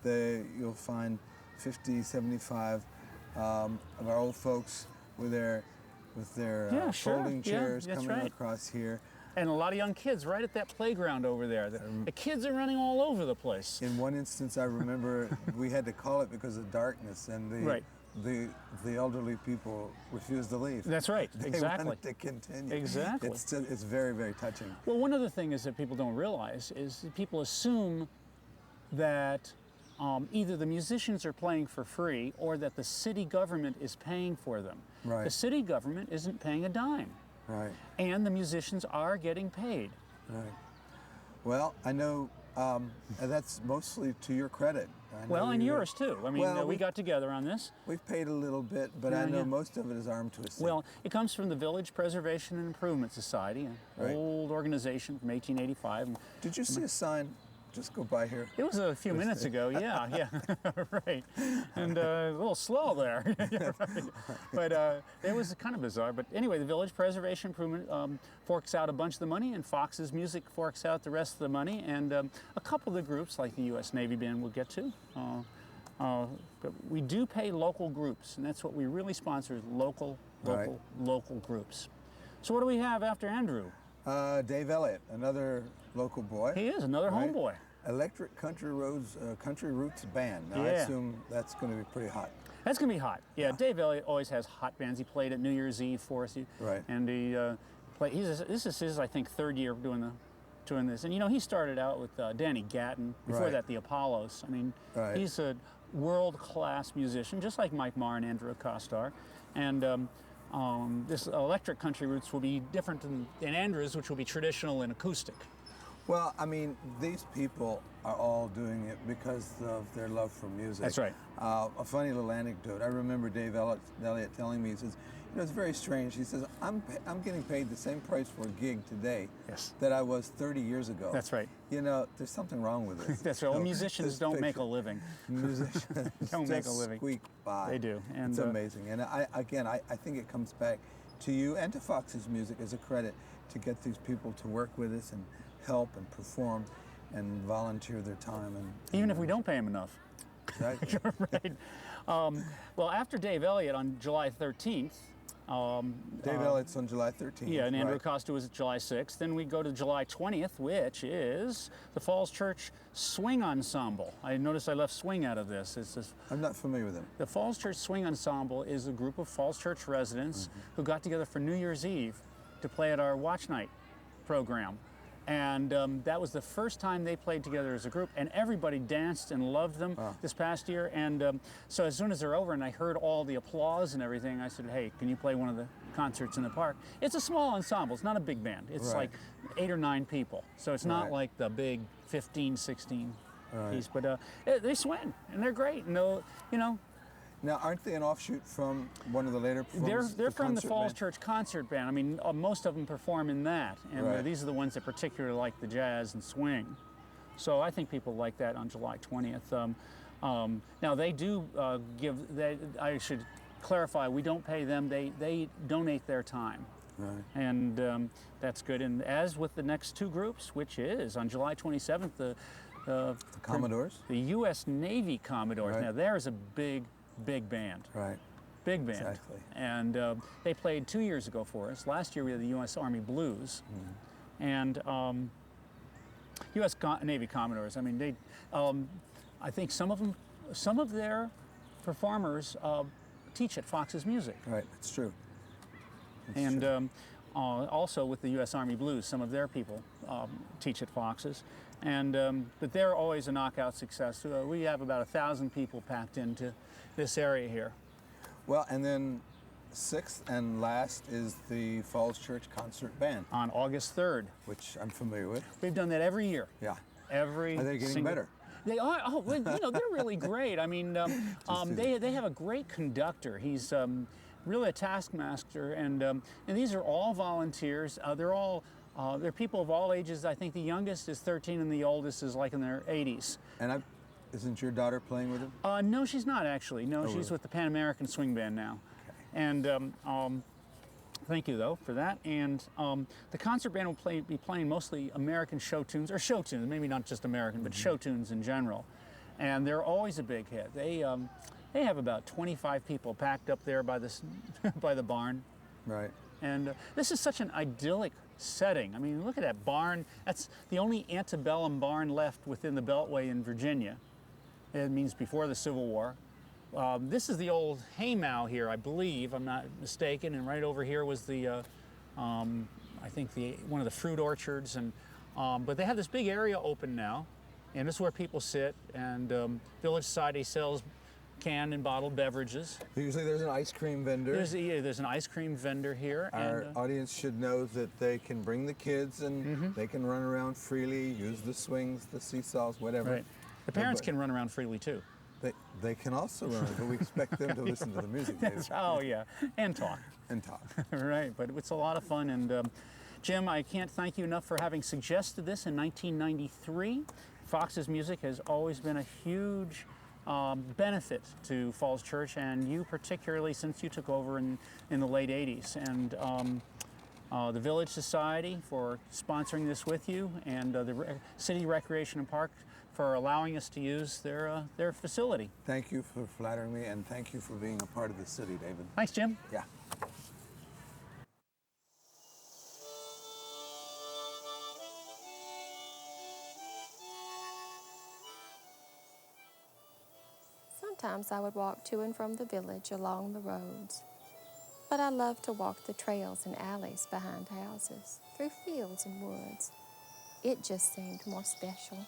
You'll find 50, 75 of our old folks with their Yeah, sure. folding Yeah, chairs that's coming right. across here. And a lot of young kids right at that playground over there. The kids are running all over the place. In one instance, I remember we had to call it because of darkness, and Right. the elderly people refused to leave. That's right, They exactly. wanted to continue. Exactly. It's very, very touching. Well, one other thing is that people don't realize is that people assume that either the musicians are playing for free or that the city government is paying for them. Right. The city government isn't paying a dime, Right, and the musicians are getting paid. right. Well, I know that's mostly to your credit. I know Well, and you- yours too. I mean, Well, we got together on this. We've paid a little bit, but I Yeah, know yeah. most of it is armed twisted. Well, it comes from the Village Preservation and Improvement Society, an Right. old organization from 1885. Did you see a sign just go by here? It was a few minutes ago, yeah, right. And a little slow there. Yeah, right. But it was kind of bizarre. But anyway, the Village Preservation Improvement forks out a bunch of the money, and Fox's Music forks out the rest of the money. And a couple of the groups, like the U.S. Navy Band, we'll get to. But we do pay local groups, and that's what we really sponsor, is local groups. So what do we have after Andrew? Dave Elliott, another local boy. He is another Right. homeboy. Electric Country Roots Band. Now, I Yeah. assume that's going to be pretty hot. That's gonna be hot. Yeah, Dave Elliott always has hot bands. He played at New Year's Eve for us. Right. And he this is his, I think, 3rd year doing this. And you know, he started out with Danny Gatton. Before Right. that, the Apollos. I mean, Right. he's a world-class musician, just like Mike Marr and Andrew Acosta are. And this Electric Country Roots will be different than Andrew's, which will be traditional and acoustic. Well, I mean, these people are all doing it because of their love for music. That's right. A funny little anecdote. I remember Dave Elliott telling me, he says, you know, it's very strange. He says, I'm getting paid the same price for a gig today Yes. that I was 30 years ago. That's right. You know, there's something wrong with this. That's right. Well, musicians this don't make picture- a living. Musicians Don't make a just living. squeak by. They do. And, it's amazing. And I think it comes back to you and to Fox's Music as a credit to get these people to work with us and help and perform and volunteer their time. And Even if we don't pay them enough. Exactly. Right. Well, after Dave Elliott on July 13th, Dave Elliott's on July 13th. yeah, and Andrew right. Acosta was July 6th. Then we go to July 20th, which is the Falls Church Swing Ensemble. I noticed I left swing out of this. It's this, I'm not familiar with them. the Falls Church Swing Ensemble is a group of Falls Church residents who got together for New Year's Eve to play at our Watch Night program. And that was the first time they played together as a group, and everybody danced and loved them this past year. And so as soon as they're over and I heard all the applause and everything, I said, hey, can you play one of the concerts in the park? It's a small ensemble. It's not a big band. It's Right. like 8 or 9 people. So it's not Right. like the big 15, 16 Right. piece. But they swing, and they're great. And they'll, you know, Now, aren't they an offshoot from one of the later performances? they're from the concert Falls band? Church Concert Band. I mean, most of them perform in that, and Right. these are the ones that particularly like the jazz and swing. So I think people like that on July 20th. Now they do I should clarify, we don't pay them. They donate their time. Right. And that's good. And as with the next 2 groups, which is on July 27th, the Commodores? the U.S. Navy Commodores. Right. Now there's a big band. Right. Big band. Exactly. And they played 2 years ago for us. Last year we had the U.S. Army Blues. And U.S. Navy Commodores. I mean, they. I think some of their performers teach at Fox's Music. Right, it's true. It's And true. also with the U.S. Army Blues, some of their people teach at Fox's. And but they're always a knockout success. We have about 1,000 people packed into this area here. Well, and then 6th and last is the Falls Church Concert Band, On August 3rd. which I'm familiar with. We've done that every year. Yeah. Every Are they getting single- better? They are. Oh, well, you know, they're really great. I mean, they have a great conductor. He's really a taskmaster, and these are all volunteers. They're people of all ages. I think the youngest is 13, and the oldest is like in their 80s. And isn't your daughter playing with them? No, she's not actually. No, she's really? with the Pan American Swing Band now. And thank you though for that. And the concert band will be playing mostly American show tunes, or show tunes, maybe not just American, but show tunes in general. And they're always a big hit. They have about 25 people packed up there by this by the barn. Right. And this is such an idyllic setting. I mean, look at that barn. That's the only antebellum barn left within the Beltway in Virginia. It means before the Civil War. This is the old haymow here, I believe, I'm not mistaken. And right over here was the, I think one of the fruit orchards. And but they have this big area open now, and this is where people sit. And Village Society sells canned and bottled beverages. Usually there's an ice cream vendor. There's an ice cream vendor here. Our and, audience should know that they can bring the kids and they can run around freely, use the swings, the seesaws, whatever. Right. The parents But can run around freely too. They can also run, but we expect them to listen to the music. David. Oh yeah, and talk. And talk. Right, but it's a lot of fun. And Jim, I can't thank you enough for having suggested this in 1993. Fox's Music has always been a huge benefit to Falls Church, and you particularly since you took over in the late 80s. And the Village Society for sponsoring this with you, and the City Recreation and Park for allowing us to use their facility. Thank you for flattering me, and thank you for being a part of the city, David. Thanks, Jim. Yeah. Sometimes I would walk to and from the village along the roads, but I loved to walk the trails and alleys behind houses, through fields and woods. It just seemed more special.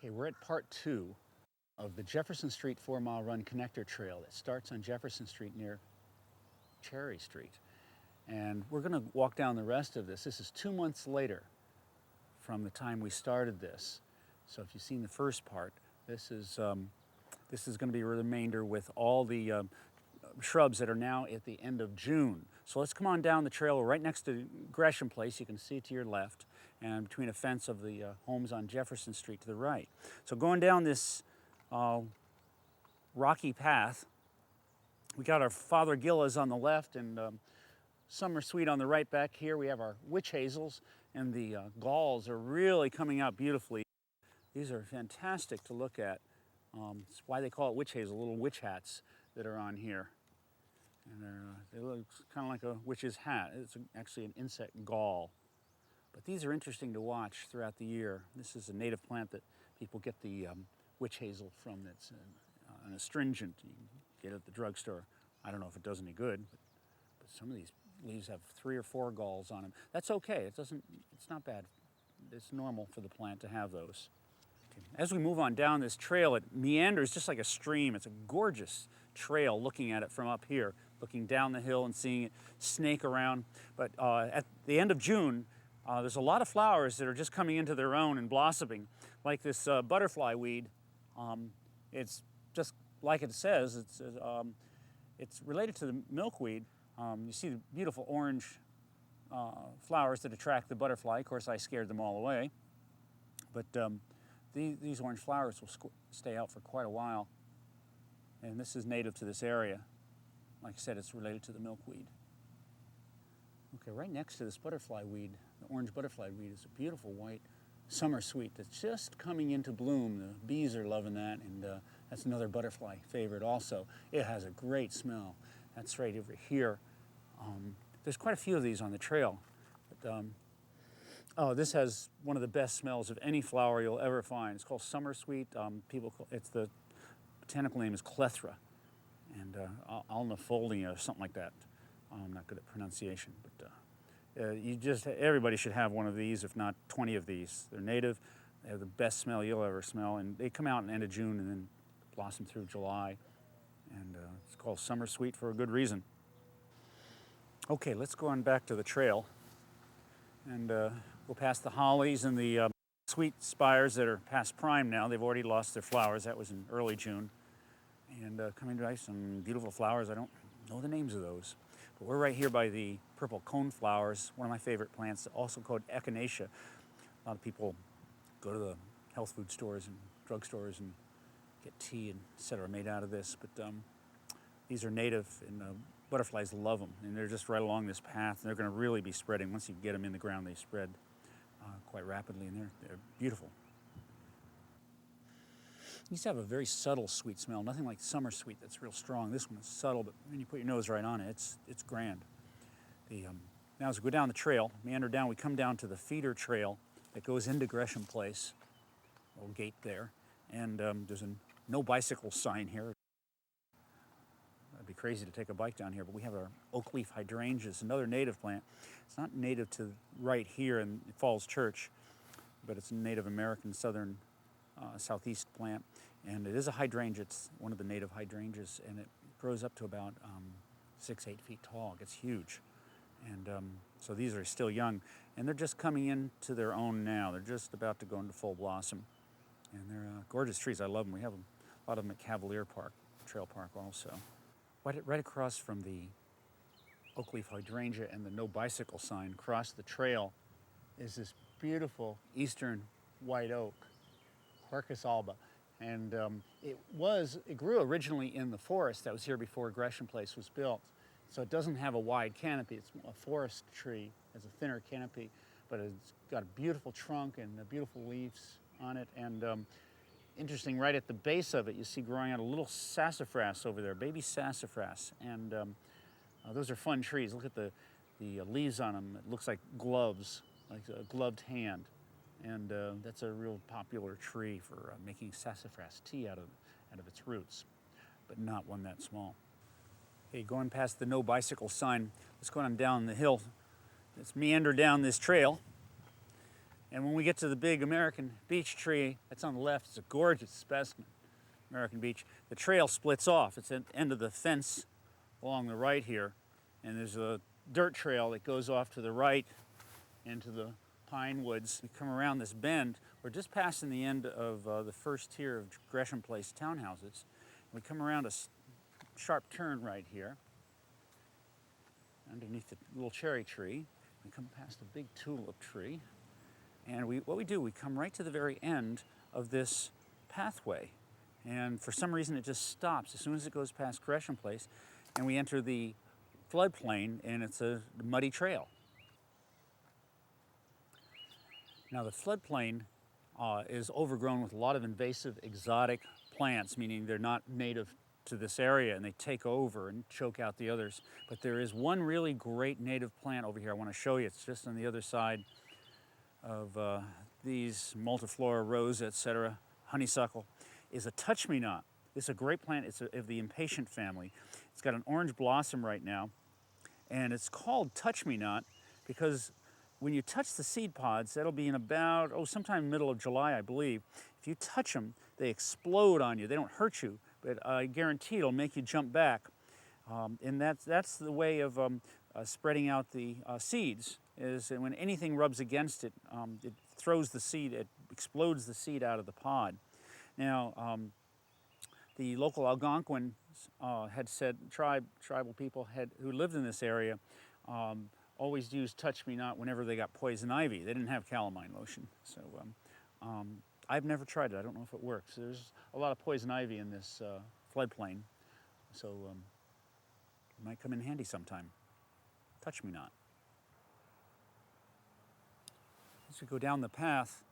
Okay, we're at part 2 of the Jefferson Street 4-mile run connector trail that starts on Jefferson Street near Cherry Street. And we're going to walk down the rest of this. This is 2 months later from the time we started this. So if you've seen the first part, this is going to be a remainder with all the shrubs that are now at the end of June. So let's come on down the trail. We're right next to Gresham Place. You can see it to your left, and between a fence of the homes on Jefferson Street to the right. So going down this rocky path, we got our Father Gillas on the left and Summer Sweet on the right. Back here we have our witch hazels, and the galls are really coming out beautifully. These are fantastic to look at. It's why they call it witch hazel, little witch hats that are on here. And they look kind of like a witch's hat. It's actually an insect gall. But these are interesting to watch throughout the year. This is a native plant that people get the witch hazel from. That's an astringent. You can get it at the drugstore. I don't know if it does any good, but some of these leaves have 3 or 4 galls on them. That's okay. It's not bad. It's normal for the plant to have those. Okay. As we move on down this trail, it meanders just like a stream. It's a gorgeous trail looking at it from up here, looking down the hill and seeing it snake around. But at the end of June, there's a lot of flowers that are just coming into their own and blossoming, like this butterfly weed. It's just like it says, it's related to the milkweed. You see the beautiful orange flowers that attract the butterfly. Of course, I scared them all away. But these orange flowers will stay out for quite a while. And this is native to this area. Like I said, it's related to the milkweed. Okay, right next to this butterfly weed, the orange butterfly weed, is a beautiful white summer sweet that's just coming into bloom. The bees are loving that, and that's another butterfly favorite also. It has a great smell. That's right over here. There's quite a few of these on the trail. But, this has one of the best smells of any flower you'll ever find. It's called summer sweet. It's the botanical name is Clethra, and Alnifolia or something like that. I'm not good at pronunciation, but everybody should have one of these, if not 20 of these. They're native. They have the best smell you'll ever smell, and they come out in the end of June and then blossom through July. And it's called summer sweet for a good reason. Okay, let's go on back to the trail and go past the hollies and the sweet spires that are past prime now. They've already lost their flowers. That was in early June. And coming by some beautiful flowers. I don't know the names of those. But we're right here by the purple cone flowers, one of my favorite plants, also called echinacea. A lot of people go to the health food stores and drugstores and get tea and et cetera made out of this. But these are native, and butterflies love them. And they're just right along this path. And they're going to really be spreading. Once you get them in the ground, they spread quite rapidly, and they're beautiful. These have a very subtle sweet smell, nothing like summer sweet that's real strong. This one is subtle, but when you put your nose right on it, it's grand. Now as we go down the trail, meander down, we come down to the feeder trail that goes into Gresham Place, little gate there, and there's a no bicycle sign here. It'd be crazy to take a bike down here, but we have our oak leaf hydrangeas, another native plant. It's not native to right here in Falls Church, but it's a Native American southern southeast plant, and it is a hydrangea. It's one of the native hydrangeas, and it grows up to about 6-8 feet tall. It gets huge, and so these are still young, and they're just coming into their own now. They're just about to go into full blossom, and they're gorgeous trees. I love them. We have a lot of them at Cavalier Park, Trail Park also. Right across from the oak leaf hydrangea and the no bicycle sign, across the trail, is this beautiful eastern white oak, Quercus alba. And it grew originally in the forest that was here before Gresham Place was built. So it doesn't have a wide canopy. It's a forest tree, has a thinner canopy, but it's got a beautiful trunk and beautiful leaves on it. And interesting, right at the base of it, you see growing out a little sassafras over there, baby sassafras. And those are fun trees. Look at the leaves on them. It looks like gloves, like a gloved hand. And that's a real popular tree for making sassafras tea out of its roots, but not one that small. Okay, going past the no bicycle sign, let's go on down the hill. Let's meander down this trail. And when we get to the big American beech tree, that's on the left, it's a gorgeous specimen, American beech. The trail splits off. It's at the end of the fence along the right here. And there's a dirt trail that goes off to the right into the pine woods. We come around this bend. We're just passing the end of the first tier of Gresham Place townhouses. We come around a sharp turn right here, underneath the little cherry tree. We come past a big tulip tree. And what we do, we come right to the very end of this pathway. And for some reason, it just stops as soon as it goes past Gresham Place. And we enter the floodplain, and it's a muddy trail. Now, the floodplain is overgrown with a lot of invasive exotic plants, meaning they're not native to this area, and they take over and choke out the others. But there is one really great native plant over here I want to show you. It's just on the other side of these multiflora, rose, etc. Honeysuckle is a touch-me-not. This is a great plant. It's of the impatient family. It's got an orange blossom right now, and it's called touch-me-not because when you touch the seed pods, that'll be in about, sometime middle of July, I believe. If you touch them, they explode on you. They don't hurt you, but I guarantee it'll make you jump back. And that's the way of spreading out the seeds, is that when anything rubs against it, it throws the seed, it explodes the seed out of the pod. Now, the local Algonquins had said, tribal people who lived in this area, always used touch-me-not whenever they got poison ivy. They didn't have calamine lotion. So I've never tried it. I don't know if it works. There's a lot of poison ivy in this floodplain, so it might come in handy sometime. Touch-me-not. As we go down the path,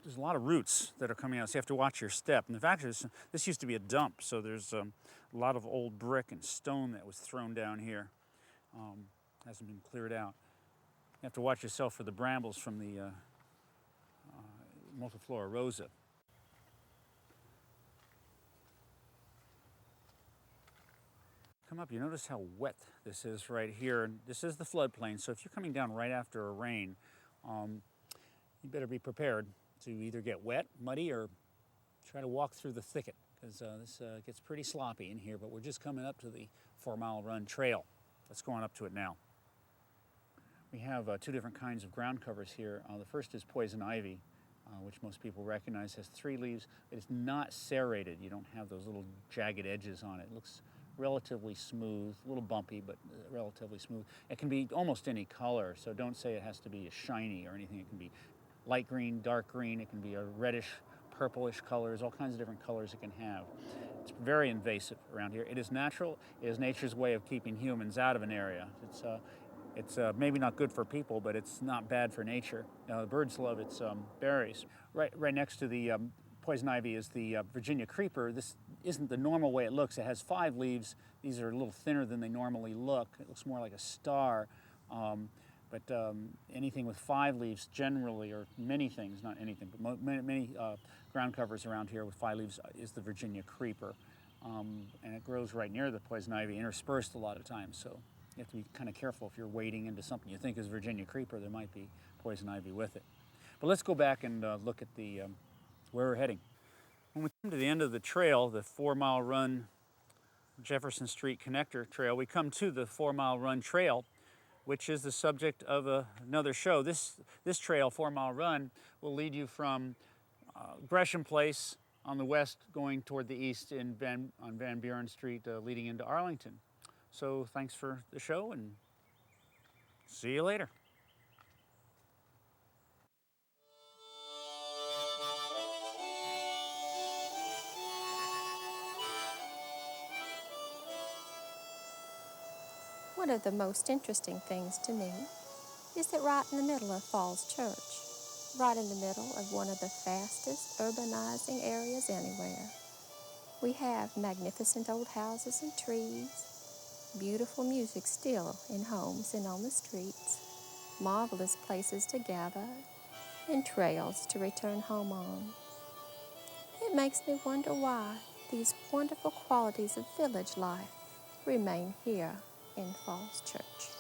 there's a lot of roots that are coming out, so you have to watch your step. And the fact is, this used to be a dump, so there's a lot of old brick and stone that was thrown down here. Hasn't been cleared out. You have to watch yourself for the brambles from the multiflora rosa. Come up, you notice how wet this is right here. And this is the floodplain, so if you're coming down right after a rain, you better be prepared to either get wet, muddy, or try to walk through the thicket, because this gets pretty sloppy in here, but we're just coming up to the 4 Mile Run Trail. Let's go on up to it now. We have two different kinds of ground covers here. The first is poison ivy, which most people recognize has 3 leaves. It is not serrated. You don't have those little jagged edges on it. It looks relatively smooth, a little bumpy, but relatively smooth. It can be almost any color, so don't say it has to be a shiny or anything. It can be light green, dark green. It can be a reddish, purplish colors, all kinds of different colors it can have. It's very invasive around here. It is natural. It is nature's way of keeping humans out of an area. It's maybe not good for people, but it's not bad for nature. The birds love its berries. Right next to the poison ivy is the Virginia creeper. This isn't the normal way it looks. It has 5 leaves. These are a little thinner than they normally look. It looks more like a star. But anything with 5 leaves generally, or many things, not anything, but many ground covers around here with 5 leaves is the Virginia creeper. And it grows right near the poison ivy, interspersed a lot of times. So you have to be kind of careful if you're wading into something you think is Virginia creeper. There might be poison ivy with it. But let's go back and look at the where we're heading. When we come to the end of the trail, the 4 Mile Run Jefferson Street Connector Trail, we come to the 4 Mile Run Trail, which is the subject of another show. This trail, 4 Mile Run, will lead you from Gresham Place on the west going toward the east on Van Buren Street leading into Arlington. So thanks for the show, and see you later. One of the most interesting things to me is that right in the middle of Falls Church, right in the middle of one of the fastest urbanizing areas anywhere, we have magnificent old houses and trees, beautiful music still in homes and on the streets, marvelous places to gather, and trails to return home on. It makes me wonder why these wonderful qualities of village life remain here in Falls Church.